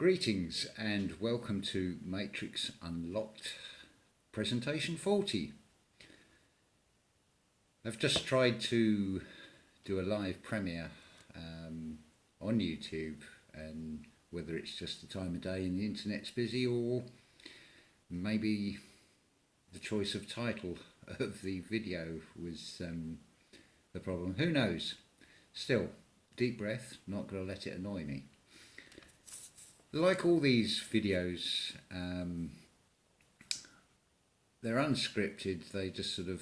Greetings and welcome to Matrix Unlocked Presentation 40. I've just tried to do a live premiere on YouTube, and whether it's just the time of day and the internet's busy, or maybe the choice of title of the video was the problem. Who knows? Still, deep breath, not going to let it annoy me. Like all these videos, they're unscripted, they just sort of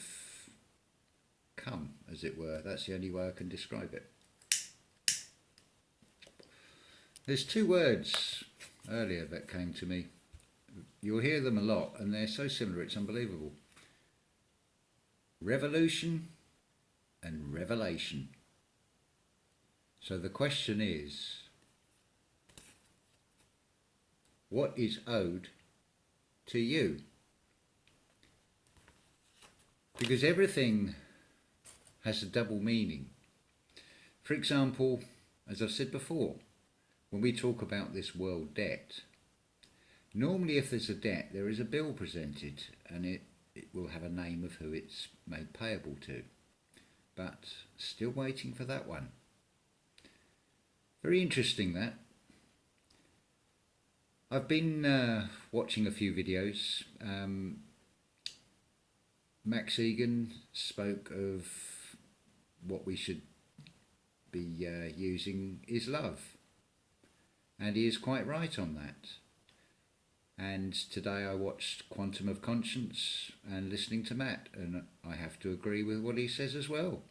come, as it were. That's the only way I can describe it. There's two words earlier that came to me. You'll hear them a lot, and they're so similar, it's unbelievable. Revolution and revelation. So the question is, what is owed to you? Because everything has a double meaning. For example, as I've said before, when we talk about this world debt, normally if there's a debt, there is a bill presented, and it will have a name of who it's made payable to. But still waiting for that one. Very interesting, that. I've been watching a few videos. Max Igan spoke of what we should be using is love, and he is quite right on that. And today I watched Quantum of Conscience and listening to Matt, and I have to agree with what he says as well.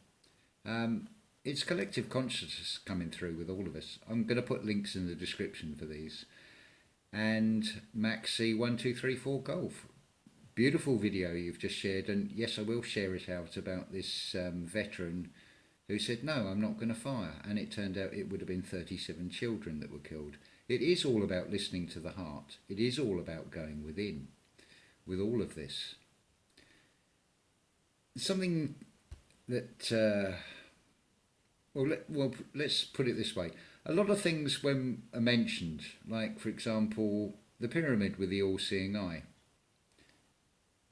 It's collective consciousness coming through with all of us. I'm going to put links in the description for these. And Maxi1234 Golf, beautiful video you've just shared, and yes, I will share it out about this veteran who said no, I'm not going to fire, and it turned out it would have been 37 children that were killed. It is all about listening to the heart. It is all about going within with all of this. Something that let's put it this way. A lot of things when are mentioned, like for example the pyramid with the all-seeing eye.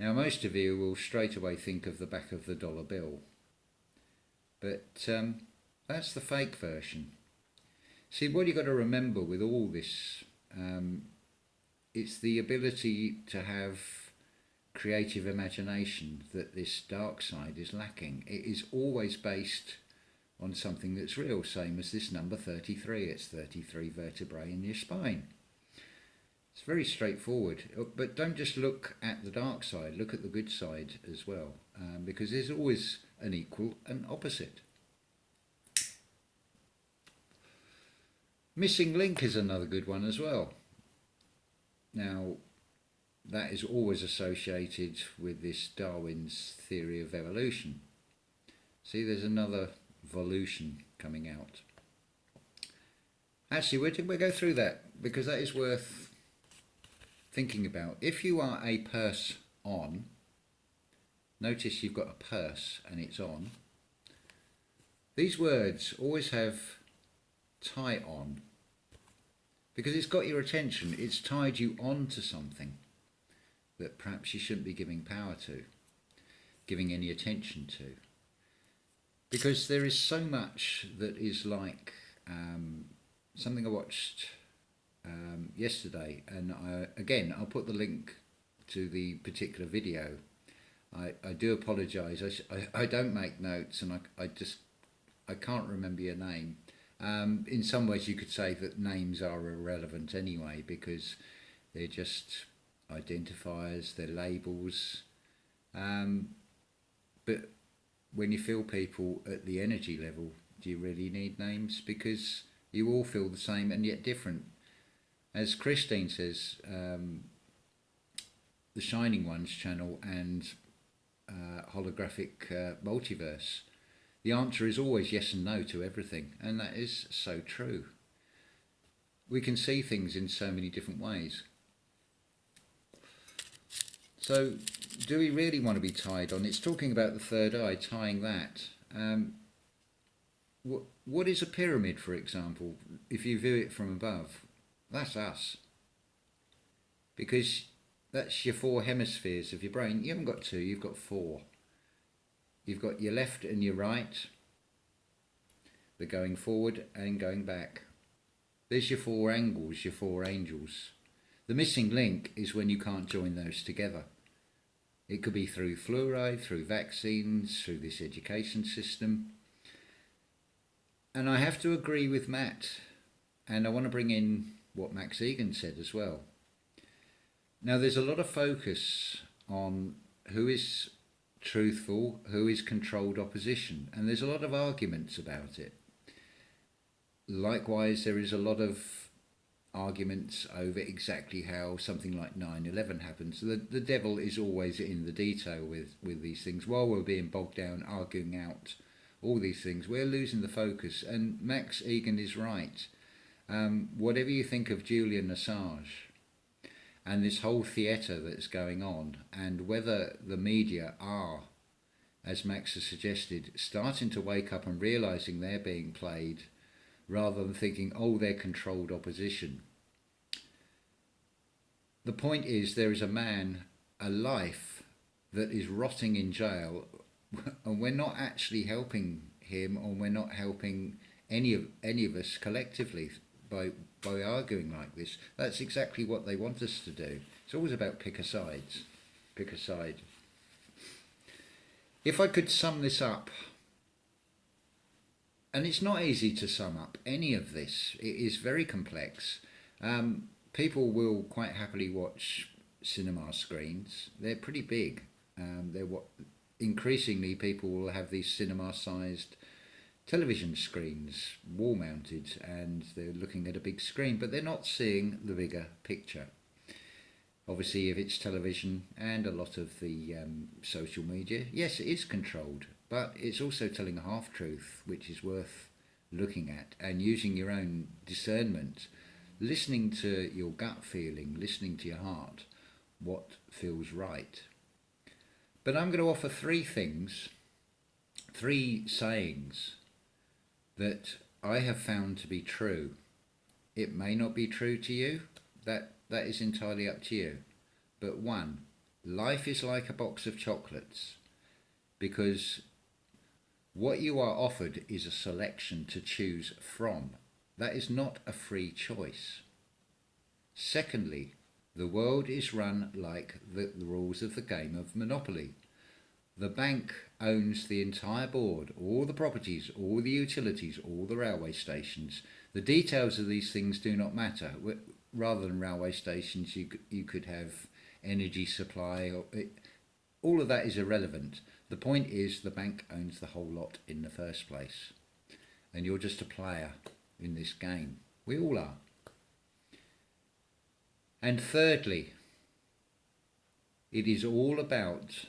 Now most of you will straight away think of the back of the dollar bill, but that's the fake version. See, what you've got to remember with all this, it's the ability to have creative imagination that this dark side is lacking. It is always based on something that's real, same as this number 33. It's 33 vertebrae in your spine. It's very straightforward, but don't just look at the dark side, look at the good side as well, because there's always an equal and opposite. Missing link is another good one as well. Now, that is always associated with this Darwin's theory of evolution. See, there's another Volution coming out. Actually, we'll go through that, because that is worth thinking about. If you are a purse on, notice you've got a purse and it's on. These words always have tie on, because it's got your attention. It's tied you on to something that perhaps you shouldn't be giving power to, giving any attention to. Because there is so much that is like something I watched yesterday, and I'll put the link to the particular video. I do apologise. I don't make notes, and I can't remember your name. In some ways, you could say that names are irrelevant anyway, because they're just identifiers, they're labels. But when you feel people at the energy level, do you really need names? Because you all feel the same and yet different. As Christine says, the Shining Ones channel and holographic multiverse, the answer is always yes and no to everything, and that is so true. We can see things in so many different ways. So, do we really want to be tied on? It's talking about the third eye, tying that. What is a pyramid, for example, if you view it from above? That's us. Because that's your four hemispheres of your brain. You haven't got two, you've got four. You've got your left and your right, the going forward and going back. There's your four angles, your four angels. The missing link is when you can't join those together. It could be through fluoride, through vaccines, through this education system. And I have to agree with Matt, and I want to bring in what Max Egan said as well. Now, there's a lot of focus on who is truthful, who is controlled opposition, and there's a lot of arguments about it. Likewise, there is a lot of arguments over exactly how something like 9/11 happens. The devil is always in the detail with these things. While we're being bogged down arguing out all these things, we're losing the focus. And Max Egan is right. Whatever you think of Julian Assange and this whole theatre that's going on, and whether the media are, as Max has suggested, starting to wake up and realising they're being played, rather than thinking, oh, they're controlled opposition. The point is, there is a man, a life, that is rotting in jail, and we're not actually helping him, or we're not helping any of us collectively by arguing like this. That's exactly what they want us to do. It's always about pick a side. If I could sum this up, and it's not easy to sum up any of this, it is very complex. People will quite happily watch cinema screens. They're pretty big. Increasingly people will have these cinema-sized television screens, wall-mounted, and they're looking at a big screen, but they're not seeing the bigger picture. Obviously, if it's television and a lot of the social media, yes, it is controlled, but it's also telling a half-truth, which is worth looking at and using your own discernment, listening to your gut feeling, listening to your heart, what feels right. But I'm going to offer three things, three sayings that I have found to be true. It may not be true to you, that is entirely up to you. But one, life is like a box of chocolates, because what you are offered is a selection to choose from. That is not a free choice. Secondly, the world is run like the rules of the game of Monopoly. The bank owns the entire board, all the properties, all the utilities, all the railway stations. The details of these things do not matter. Rather than railway stations, you could have energy supply. All of that is irrelevant. The point is the bank owns the whole lot in the first place. And you're just a player in this game. We all are. And thirdly, it is all about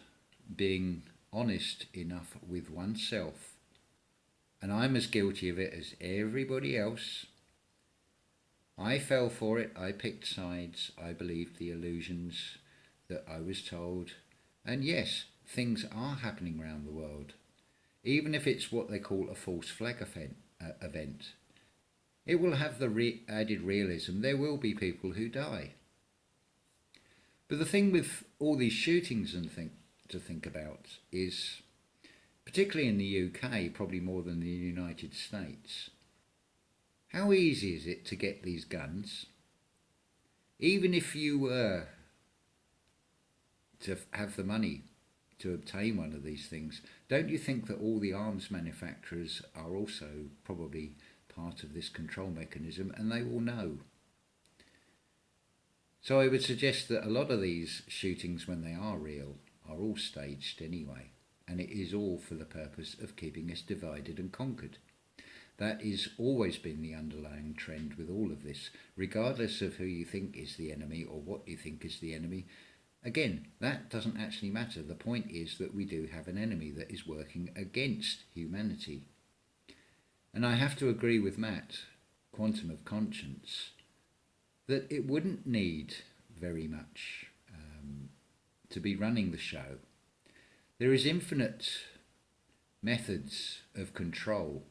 being honest enough with oneself. And I'm as guilty of it as everybody else. I fell for it. I picked sides. I believed the illusions that I was told. And yes, things are happening around the world. Even if it's what they call a false flag event. It will have the added realism. There will be people who die. But the thing with all these shootings and to think about is, particularly in the UK, probably more than the United States, how easy is it to get these guns? Even if you were to have the money to obtain one of these things, don't you think that all the arms manufacturers are also probably part of this control mechanism, and they will know? So I would suggest that a lot of these shootings, when they are real, are all staged anyway, and it is all for the purpose of keeping us divided and conquered. That has always been the underlying trend with all of this, regardless of who you think is the enemy or what you think is the enemy. Again, that doesn't actually matter. The point is that we do have an enemy that is working against humanity. And I have to agree with Matt, Quantum of Conscience, that it wouldn't need very much to be running the show. There is infinite methods of control.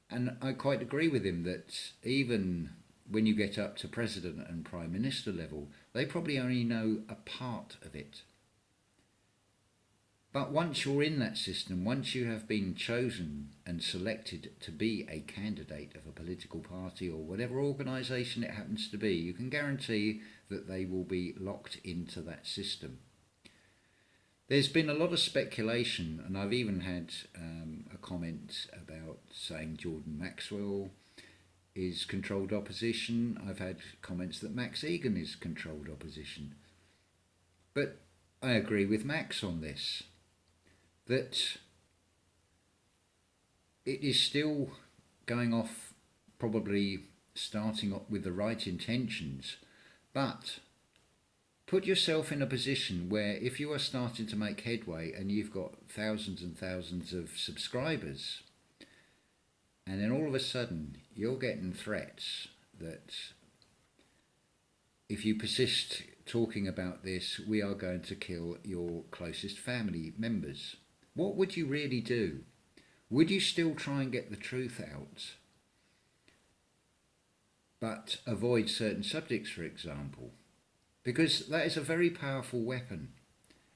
And I quite agree with him that even when you get up to president and prime minister level, they probably only know a part of it. But once you're in that system, once you have been chosen and selected to be a candidate of a political party or whatever organisation it happens to be, you can guarantee that they will be locked into that system. There's been a lot of speculation, and I've even had a comment about saying Jordan Maxwell is controlled opposition. I've had comments that Max Egan is controlled opposition. But I agree with Max on this, that it is still going off, probably starting up with the right intentions, but put yourself in a position where if you are starting to make headway and you've got thousands and thousands of subscribers, and then all of a sudden you're getting threats that if you persist talking about this, we are going to kill your closest family members. What would you really do? Would you still try and get the truth out, but avoid certain subjects, for example? Because that is a very powerful weapon.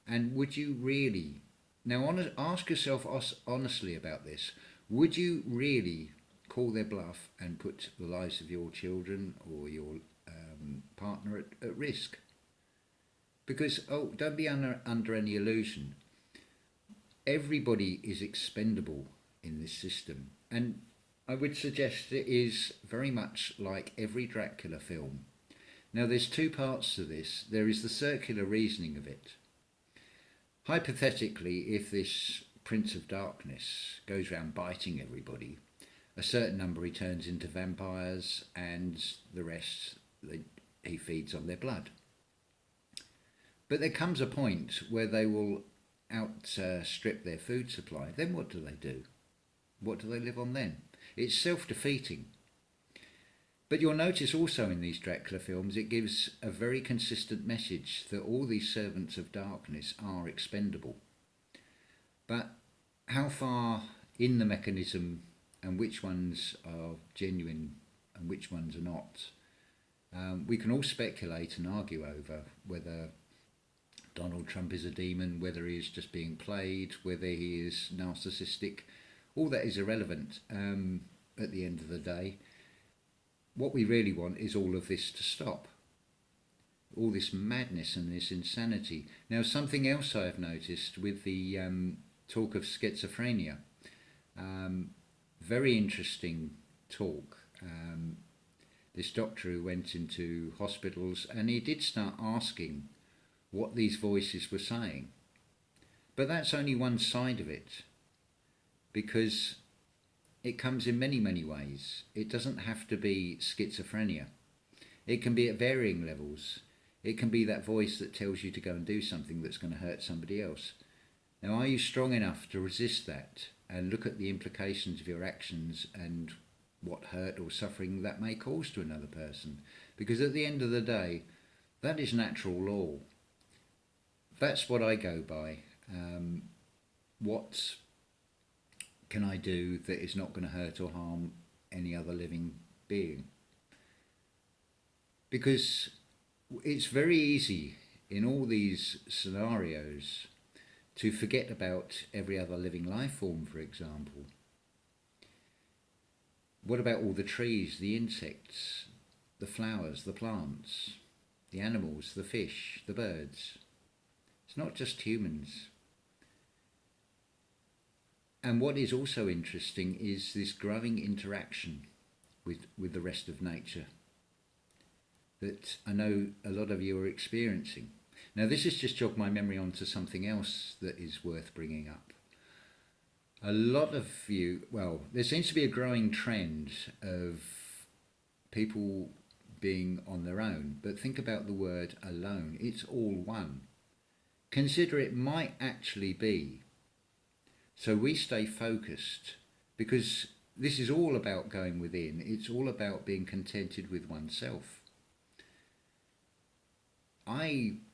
And would you really, now ask yourself honestly about this, would you really call their bluff and put the lives of your children or your partner at risk? Because, don't be under any illusion. Everybody is expendable in this system. And I would suggest it is very much like every Dracula film. Now, there's two parts to this. There is the circular reasoning of it. Hypothetically, if this Prince of Darkness goes around biting everybody, a certain number he turns into vampires and the rest he feeds on their blood. But there comes a point where they will outstrip their food supply. Then what do? What do they live on then? It's self-defeating. But you'll notice also in these Dracula films, it gives a very consistent message that all these servants of darkness are expendable. But how far in the mechanism and which ones are genuine and which ones are not, we can all speculate and argue over whether Donald Trump is a demon, whether he is just being played, whether he is narcissistic. All that is irrelevant at the end of the day. What we really want is all of this to stop. All this madness and this insanity. Now, something else I have noticed with the talk of schizophrenia, very interesting talk. This doctor who went into hospitals and he did start asking what these voices were saying. But that's only one side of it, because it comes in many, many ways. It doesn't have to be schizophrenia. It can be at varying levels. It can be that voice that tells you to go and do something that's going to hurt somebody else. Now, are you strong enough to resist that and look at the implications of your actions and what hurt or suffering that may cause to another person? Because at the end of the day, that is natural law. That's what I go by. What can I do that is not going to hurt or harm any other living being? Because it's very easy in all these scenarios to forget about every other living life form, for example. What about all the trees, the insects, the flowers, the plants, the animals, the fish, the birds? It's not just humans. And what is also interesting is this growing interaction with the rest of nature that I know a lot of you are experiencing. Now, this has just jogged my memory onto something else that is worth bringing up. A lot of you, well, there seems to be a growing trend of people being on their own, but think about the word alone. It's all one. Consider it might actually be. So we stay focused, because this is all about going within. It's all about being contented with oneself.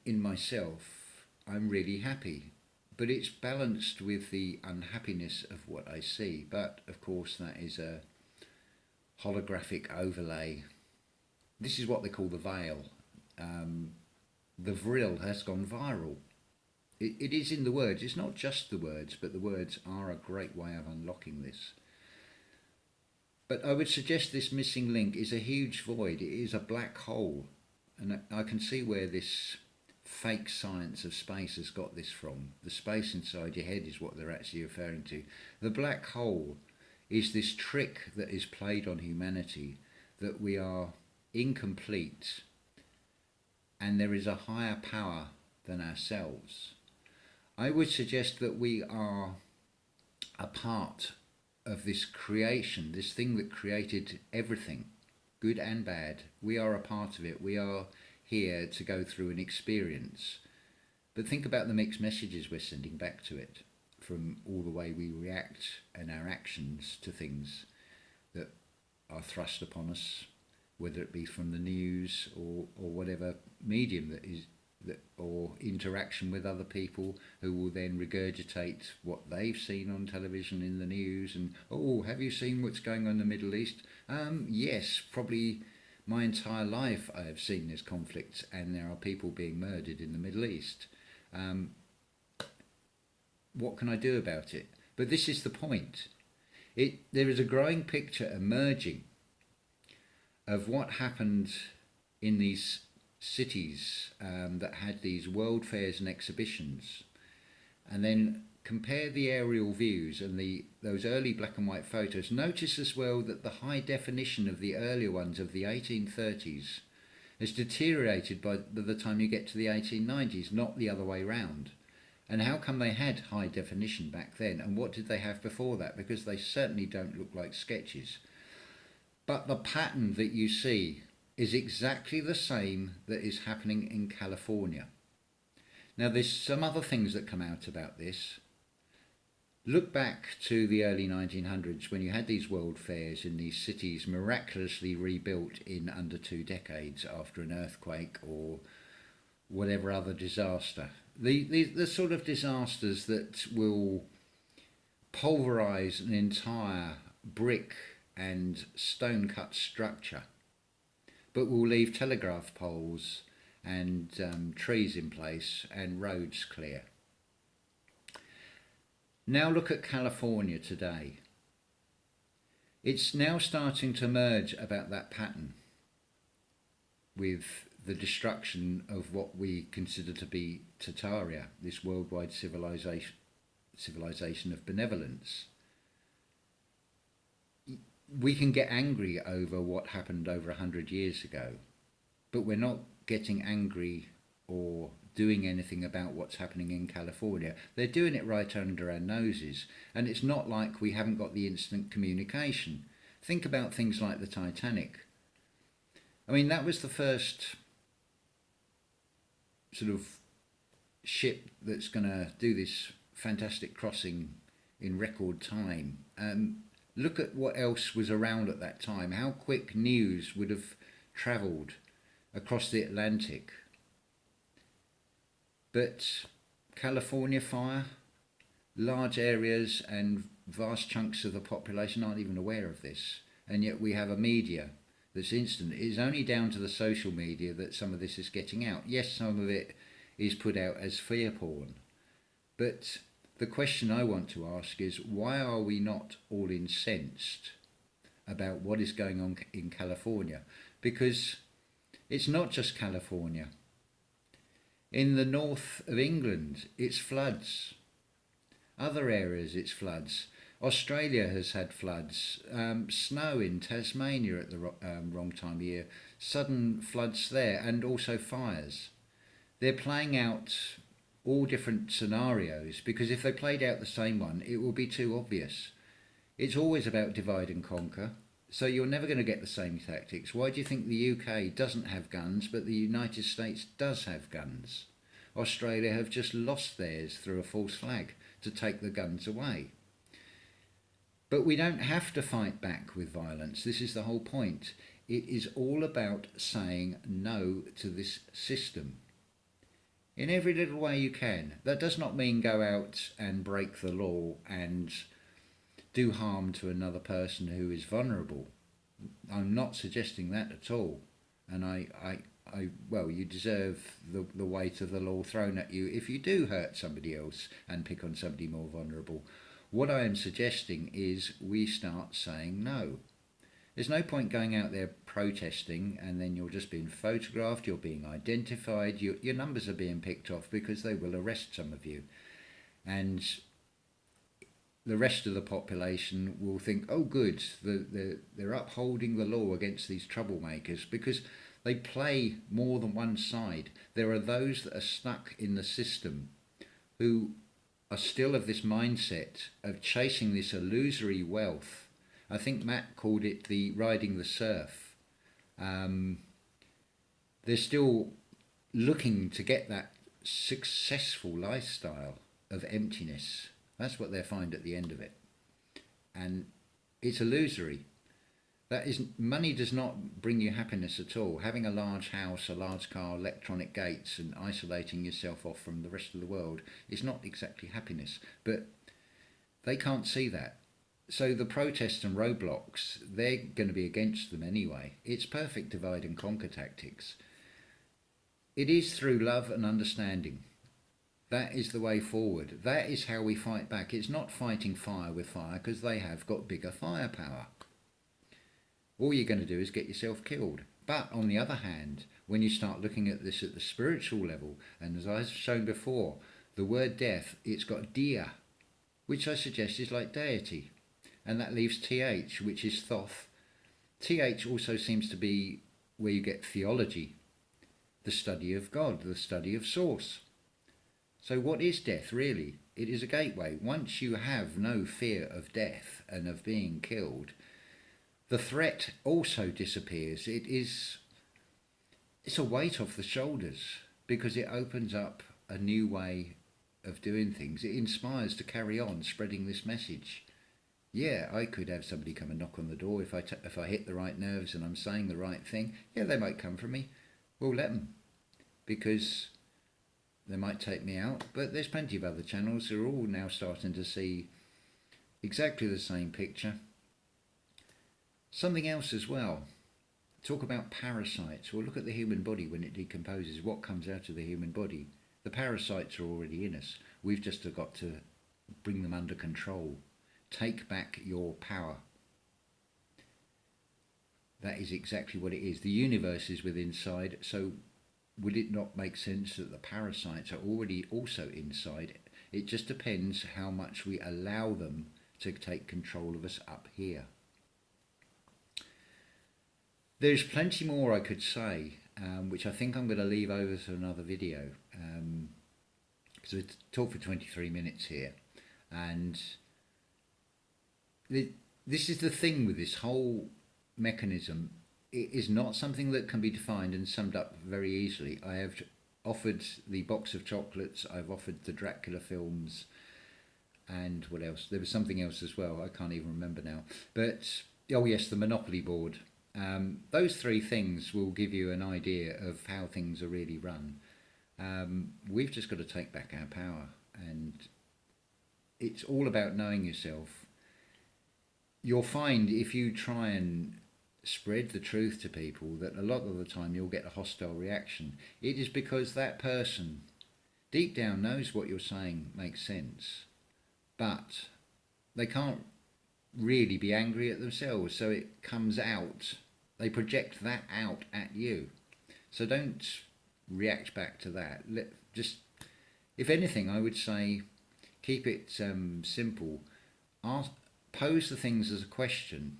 In myself, I'm really happy, but it's balanced with the unhappiness of what I see. But of course, that is a holographic overlay This is what they call the veil. The vril has gone viral. It is in the words. It's not just the words, but the words are a great way of unlocking this. But I would suggest this missing link is a huge void. It is a black hole. And I can see where this fake science of space has got this from. The space inside your head is what they're actually referring to. The black hole is this trick that is played on humanity, that we are incomplete and there is a higher power than ourselves. I would suggest that we are a part of this creation, this thing that created everything, good and bad. We are a part of it. We are here to go through an experience. But think about the mixed messages we're sending back to it, from all the way we react and our actions to things that are thrust upon us, whether it be from the news or whatever medium that is, or interaction with other people who will then regurgitate what they've seen on television in the news. And, oh, have you seen what's going on in the Middle East? Yes, probably my entire life I have seen this conflict, and there are people being murdered in the Middle East. What can I do about it? But this is the point. There is a growing picture emerging of what happened in these cities that had these world fairs and exhibitions, and then compare the aerial views and those early black and white photos. Notice as well that the high definition of the earlier ones of the 1830s has deteriorated by the time you get to the 1890s, not the other way round. And how come they had high definition back then, and what did they have before that? Because they certainly don't look like sketches. But the pattern that you see is exactly the same that is happening in California. Now, there's some other things that come out about this. Look back to the early 1900s when you had these world fairs in these cities miraculously rebuilt in under 2 decades after an earthquake or whatever other disaster. The sort of disasters that will pulverise an entire brick and stone-cut structure, but will leave telegraph poles and trees in place and roads clear. Now look at California today. It's now starting to emerge about that pattern, with the destruction of what we consider to be Tartaria, this worldwide civilization of benevolence. We can get angry over what happened over 100 years ago, but we're not getting angry or doing anything about what's happening in California. They're doing it right under our noses, and it's not like we haven't got the instant communication. Think about things like the Titanic. I mean, that was the first sort of ship that's going to do this fantastic crossing in record time. Look at what else was around at that time, how quick news would have travelled across the Atlantic. But California fire, large areas and vast chunks of the population aren't even aware of this, and yet we have a media that's instant. It is only down to the social media that some of this is getting out. Yes, some of it is put out as fear porn, but the question I want to ask is, why are we not all incensed about what is going on in California? Because it's not just California. In the north of England, it's floods. Other areas, it's floods. Australia has had floods. Snow in Tasmania at the wrong time of year. Sudden floods there, and also fires. They're playing out all different scenarios, because if they played out the same one, it will be too obvious. It's always about divide and conquer, so you're never going to get the same tactics. Why do you think the UK doesn't have guns, but the United States does have guns? Australia have just lost theirs through a false flag to take the guns away. But we don't have to fight back with violence. This is the whole point. It is all about saying no to this system in every little way you can. That does not mean go out and break the law and do harm to another person who is vulnerable. I'm not suggesting that at all. And well, you deserve the weight of the law thrown at you if you do hurt somebody else and pick on somebody more vulnerable. What I am suggesting is we start saying no. There's no point going out there protesting and then you're just being photographed, you're being identified, your numbers are being picked off because they will arrest some of you. And the rest of the population will think, oh good, they're upholding the law against these troublemakers, because they play more than one side. There are those that are stuck in the system who are still of this mindset of chasing this illusory wealth. I think Matt called it the riding the surf. They're still looking to get that successful lifestyle of emptiness. That's what they find at the end of it. And it's illusory. That is, money does not bring you happiness at all. Having a large house, a large car, electronic gates, and isolating yourself off from the rest of the world is not exactly happiness. But they can't see that. So the protests and roadblocks, they're going to be against them anyway. It's perfect divide and conquer tactics. It is through love and understanding. That is the way forward. That is how we fight back. It's not fighting fire with fire, because they have got bigger firepower. All you're going to do is get yourself killed. But on the other hand, when you start looking at this at the spiritual level, and as I've shown before, the word death, it's got dia, which I suggest is like deity. And that leaves th, which is thoth. Th also seems to be where you get theology, the study of God, the study of source. So what is death really? It is a gateway. Once you have no fear of death and of being killed, the threat also disappears. It's a weight off the shoulders, because it opens up a new way of doing things. It inspires to carry on spreading this message. Yeah, I could have somebody come and knock on the door if I hit the right nerves and I'm saying the right thing. Yeah, they might come for me. We'll let them, because they might take me out. But there's plenty of other channels who are all now starting to see exactly the same picture. Something else as well. Talk about parasites. Well, look at the human body when it decomposes. What comes out of the human body? The parasites are already in us. We've just got to bring them under control. Take back your power. That is exactly what it is. The universe is within inside, so would it not make sense that the parasites are already also inside? It just depends how much we allow them to take control of us up here. There's plenty more I could say, which I think I'm going to leave over to another video, because we talked for 23 minutes here. And this is the thing with this whole mechanism. It is not something that can be defined and summed up very easily. I have offered the box of chocolates, I've offered the Dracula films, and what else? There was something else as well, I can't even remember now. But, oh yes, the Monopoly board. Those three things will give you an idea of how things are really run. We've just got to take back our power, and it's all about knowing yourself. You'll find if you try and spread the truth to people that a lot of the time you'll get a hostile reaction. It is because that person deep down knows what you're saying makes sense, but they can't really be angry at themselves, so it comes out. They project that out at you. So don't react back to that. Just, if anything, I would say keep it simple. Pose the things as a question.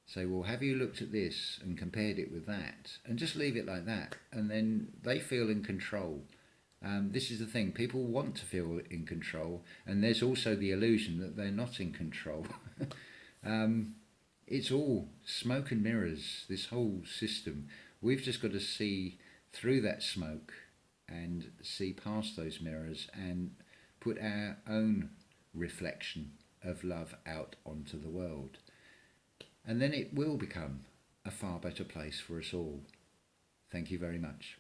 Say, well, have you looked at this and compared it with that? And just leave it like that. And then they feel in control. This is the thing. People want to feel in control. And there's also the illusion that they're not in control. It's all smoke and mirrors, this whole system. We've just got to see through that smoke and see past those mirrors and put our own reflection of love out onto the world. And then it will become a far better place for us all. Thank you very much.